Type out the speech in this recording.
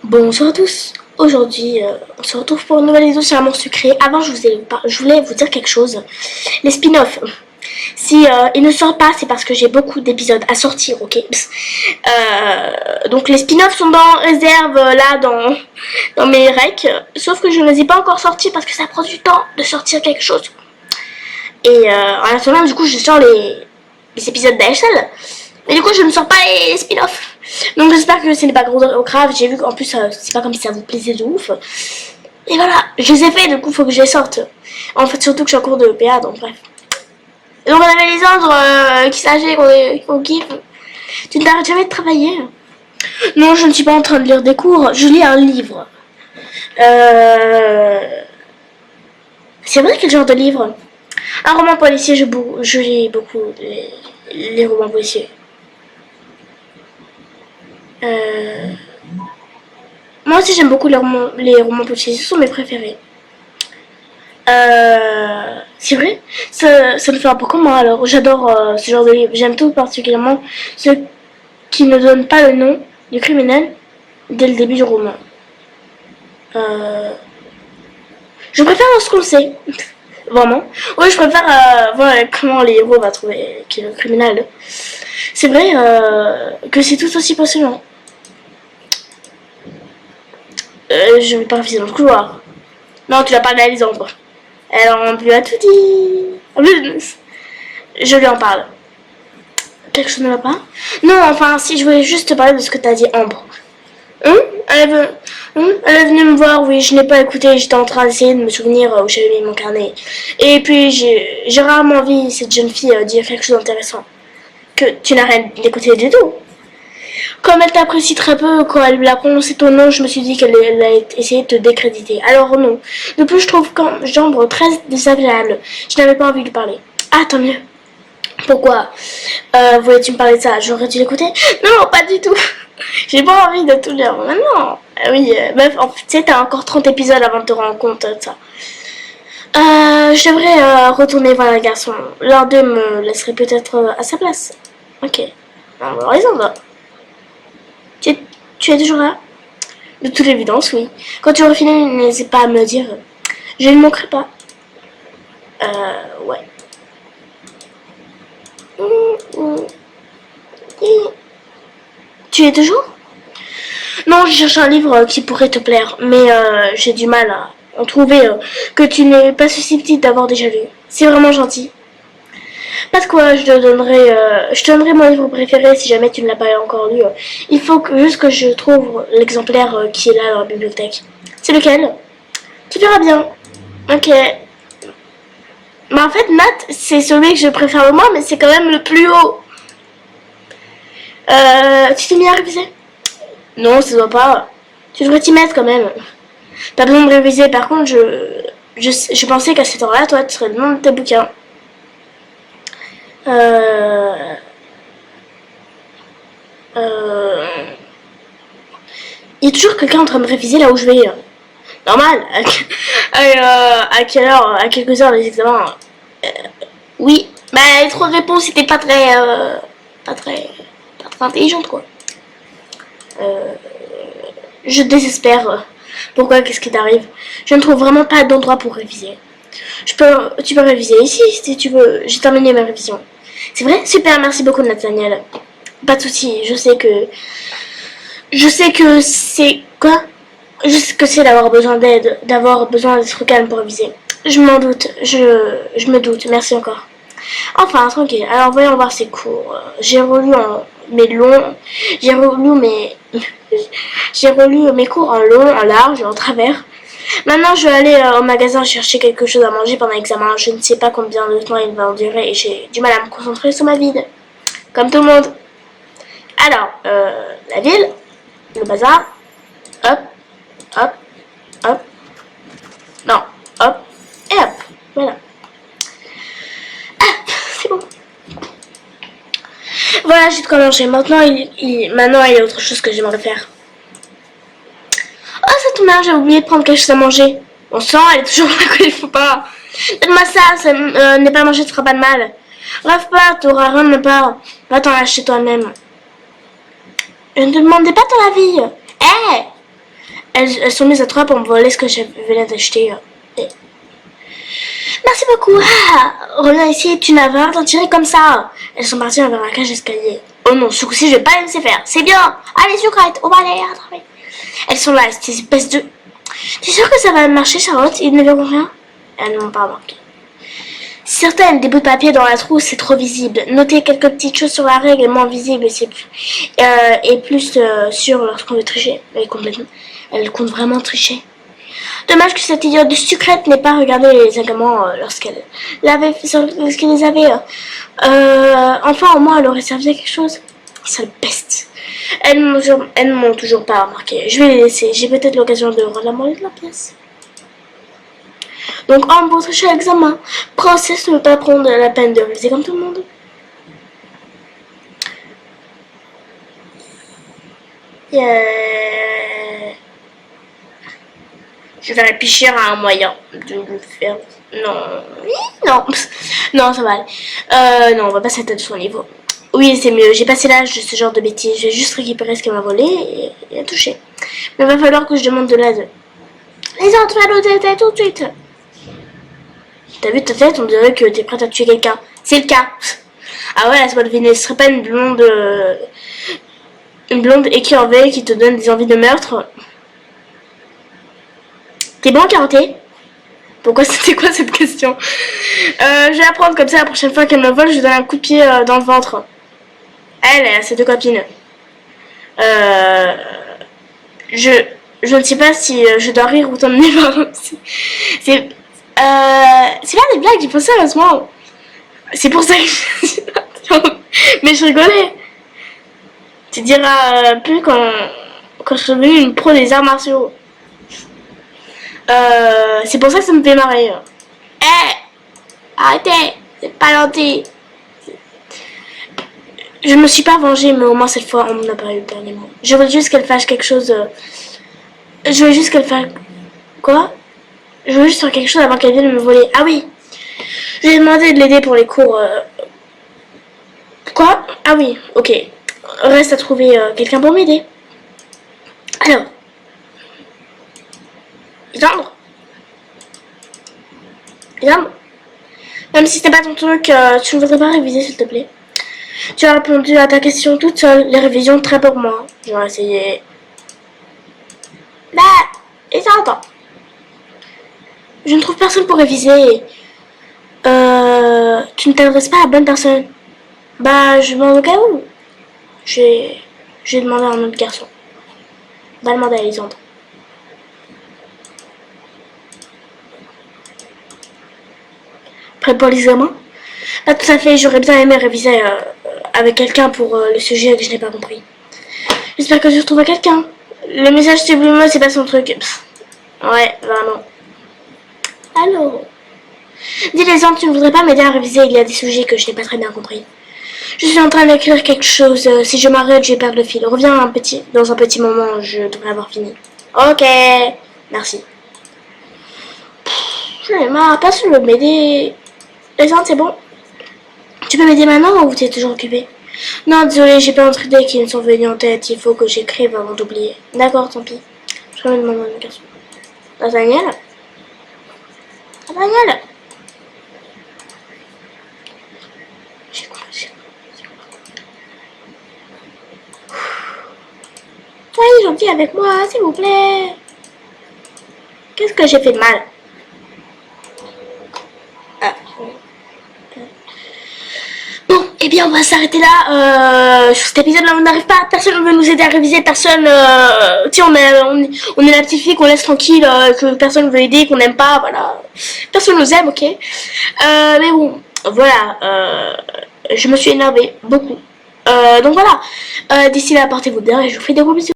Bonsoir à tous. Aujourd'hui, on se retrouve pour une nouvelle vidéo sur Amour Sucré. Avant, je voulais vous dire quelque chose. Les spin-offs, si ils ne sortent pas, c'est parce que j'ai beaucoup d'épisodes à sortir, ok. Donc les spin-offs sont en réserve là dans mes recs. Sauf que je ne les ai pas encore sortis parce que ça prend du temps de sortir quelque chose. Et en attendant, du coup, je sors les épisodes d'ASL. Mais du coup, je ne sors pas les spin-offs. Donc j'espère que ce n'est pas grave. J'ai vu qu'en plus, c'est pas comme si ça vous plaisait de ouf. Et voilà, je les ai fait, du coup, faut que je les sorte. En fait, surtout que je suis en cours de PA, donc bref. Et donc on avait Lisandre qui s'agit qu'on kiffe. Tu ne t'arrêtes jamais de travailler? Non, je ne suis pas en train de lire des cours, je lis un livre. C'est vrai, quel genre de livre? Un roman policier, je lis beaucoup les romans policiers. Moi aussi j'aime beaucoup les romans policiers, ce sont mes préférés. C'est vrai, ça me fait un peu comme moi alors. J'adore ce genre de livre. J'aime tout particulièrement ceux qui ne donnent pas le nom du criminel dès le début du roman. Je préfère lorsqu'on le sait. Vraiment. Oui, je préfère voir comment les héros va trouver qui est le criminel. C'est vrai que c'est tout aussi passionnant. Je vais pas reviser dans le couloir. Non, tu l'as pas d'Alexandre. Elle lui a tout dit. En plus, je lui en parle. Quelque chose ne va pas? Non, enfin, si je voulais juste te parler de ce que t'as dit, Ambre. Elle est venue me voir, oui, je n'ai pas écouté, j'étais en train d'essayer de me souvenir où j'avais mis mon carnet. Et puis, j'ai rarement vu cette jeune fille dire quelque chose d'intéressant. Que tu n'arrêtes d'écouter du tout. Comme elle t'apprécie très peu, quand elle a prononcé ton nom, je me suis dit qu'elle allait essayer de te décréditer. Alors non. De plus, je trouve Jambre très désagréable. Je n'avais pas envie de lui parler. Ah, tant mieux. Pourquoi voulais-tu me parler de ça? J'aurais dû l'écouter? Non, pas du tout. J'ai pas envie de tout lire. Maintenant. Oui, bref, en fait, tu sais, t'as encore 30 épisodes avant de te rendre compte de ça. Je devrais retourner voir la garçon. L'un d'eux me laisserait peut-être à sa place. Ok. Alors, raison, tu es toujours là? De toute évidence, oui. Quand tu auras fini, n'hésite pas à me le dire. Je ne manquerai pas. Ouais. Tu es toujours? Non, je cherche un livre qui pourrait te plaire, mais j'ai du mal à en trouver que tu n'es pas susceptible d'avoir déjà lu. C'est vraiment gentil. Pas de quoi, je te donnerai mon livre préféré si jamais tu ne l'as pas encore lu. Il faut juste que je trouve l'exemplaire qui est là dans la bibliothèque. C'est lequel? Tu verras bien. Ok. Mais en fait, Nat, c'est celui que je préfère le moins, mais c'est quand même le plus haut. Tu t'es mis à réviser? Non, ça doit pas. Tu devrais t'y mettre quand même. Pas besoin de réviser. Par contre, je pensais qu'à cette heure-là, toi, tu serais le nom de tes bouquins. Il y a toujours quelqu'un en train de réviser là où je vais. Normal. À quelle heure? À quelques heures des examens. Oui. Mais trop de réponses, c'était pas très intelligente quoi. Je désespère. Pourquoi? Qu'est-ce qui t'arrive? Je ne trouve vraiment pas d'endroit pour réviser. Tu peux réviser ici si tu veux. J'ai terminé ma révision. C'est vrai? Super, merci beaucoup Nathaniel. Pas de soucis, je sais que c'est... Quoi? Je sais que c'est d'avoir besoin d'aide, d'avoir besoin d'être calme pour réviser. Je m'en doute, je me doute, merci encore. Enfin, tranquille, alors voyons voir ces cours. J'ai relu mes longs... J'ai relu mes cours en long, en large et en travers. Maintenant, je vais aller au magasin chercher quelque chose à manger pendant l'examen. Je ne sais pas combien de temps il va en durer et j'ai du mal à me concentrer sur ma ville. Comme tout le monde. Alors, la ville, le bazar, hop, hop, hop, non, hop, et hop, voilà. Ah, c'est bon. Voilà, j'ai de quoi manger. Maintenant, maintenant, il y a autre chose que j'aimerais faire. Oh, ça tombe bien, j'ai oublié de prendre quelque chose à manger. Bon sang, elle est toujours là qu'il faut pas. Donne-moi ça n'est pas manger, te fera pas de mal. Rêve pas, t'auras rien de ma part. Va t'en acheter toi-même. Je ne te demandais pas ton avis. Hé, Elles sont mises à trois pour me voler ce que je venais d'acheter. Merci beaucoup. Ah, reviens ici, tu n'as rien à tirer comme ça. Elles sont parties vers la cage d'escalier. Oh non, ce coup-ci, je vais pas les laisser faire. C'est bien. Allez, Sucrète, on va aller rattraper. Elles sont là, ces espèces de... T'es sûre que ça va marcher, Charlotte? Ils ne verront rien? Elles n'ont pas remarqué. Certaines, des bouts de papier dans la trousse, c'est trop visible. Notez quelques petites choses sur la règle, moins visible et plus sûr lorsqu'on veut tricher. Elle compte vraiment tricher. Dommage que cette idiote de Sucrète n'ait pas regardé les règlements lorsqu'elle les avait. Enfin, au moins, elle aurait servi à quelque chose. Sale peste. Elles ne m'ont toujours pas remarqué. Je vais les laisser. J'ai peut-être l'occasion de rendre la monnaie de la pièce. Donc, pour tricher à l'examen, Princesse ne veut pas prendre la peine de réviser comme tout le monde. Je vais réfléchir à un moyen de le faire. Non, non, ça va aller. Non, on va pas s'atteindre son niveau. Oui, c'est mieux. J'ai passé l'âge de ce genre de bêtises. Je vais juste récupérer ce qu'elle m'a volé et la toucher. Mais il va falloir que je demande de l'aide. Les autres, fais l'autre tête tout de suite. T'as vu ta tête? On dirait que t'es prête à tuer quelqu'un. C'est le cas. Ah ouais, laisse-moi deviner. Ce serait pas une blonde écurvée qui te donne des envies de meurtre? T'es bon en karaté? Pourquoi c'était quoi cette question? Je vais apprendre comme ça la prochaine fois qu'elle me vole, je lui donne un coup de pied dans le ventre. Elle a ses deux copines. Je ne sais pas si je dois rire ou t'emmener par... C'est pas des blagues, j'y pense sérieusement. C'est pour ça que je... Mais je rigolais. Tu diras plus quand je suis devenue une pro des arts martiaux. C'est pour ça que ça me fait marrer. Arrêtez, c'est pas gentil. Je me suis pas vengée, mais au moins cette fois, on n'a pas eu le dernier mot. Je voulais juste qu'elle fasse quelque chose. Je voulais juste qu'elle fasse... Quoi? Je voulais juste faire quelque chose avant qu'elle vienne me voler. Ah oui. Je lui ai demandé de l'aider pour les cours. Quoi? Ah oui, ok. Reste à trouver quelqu'un pour m'aider. Alors. Isandre? Même si c'était pas ton truc, tu ne voudrais pas réviser s'il te plaît? Tu as répondu à ta question toute seule. Les révisions très pour moi. J'aurais essayé. Bah, et ça attends. Je ne trouve personne pour réviser. Tu ne t'adresses pas à la bonne personne. Bah, je demande au cas où. J'ai demandé à un autre garçon. Va demander à Elisandre. Prêt pour l'examen? Pas tout à fait, j'aurais bien aimé réviser avec quelqu'un pour le sujet que je n'ai pas compris. J'espère que tu retrouveras quelqu'un. Le message subliminal, c'est pas son truc. Pff. Ouais, vraiment. Allô? Dis les gens, tu ne voudrais pas m'aider à réviser, il y a des sujets que je n'ai pas très bien compris. Je suis en train d'écrire quelque chose, si je m'arrête, je vais perdre le fil. Reviens dans un petit moment, je devrais avoir fini. Ok, merci. J'en ai marre, personne ne veut m'aider. Les gens, c'est bon? Tu peux m'aider maintenant ou tu es toujours occupé? Non, désolé, j'ai pas d'autres idées qui me sont venues en tête. Il faut que j'écrive avant d'oublier. D'accord, tant pis. Je vais demander une question. Nathaniel? Nathaniel? J'ai compris. Soyez gentil avec moi, s'il vous plaît. Qu'est-ce que j'ai fait de mal? Bon, eh bien, on va s'arrêter là. Sur cet épisode-là, on n'arrive pas. Personne ne veut nous aider à réviser. Personne. Tu sais, on est la petite fille qu'on laisse tranquille, que personne ne veut aider, qu'on n'aime pas. Voilà. Personne nous aime, ok. Mais bon, voilà. Je me suis énervée beaucoup. Donc voilà. D'ici là, portez-vous bien et je vous fais des gros bisous.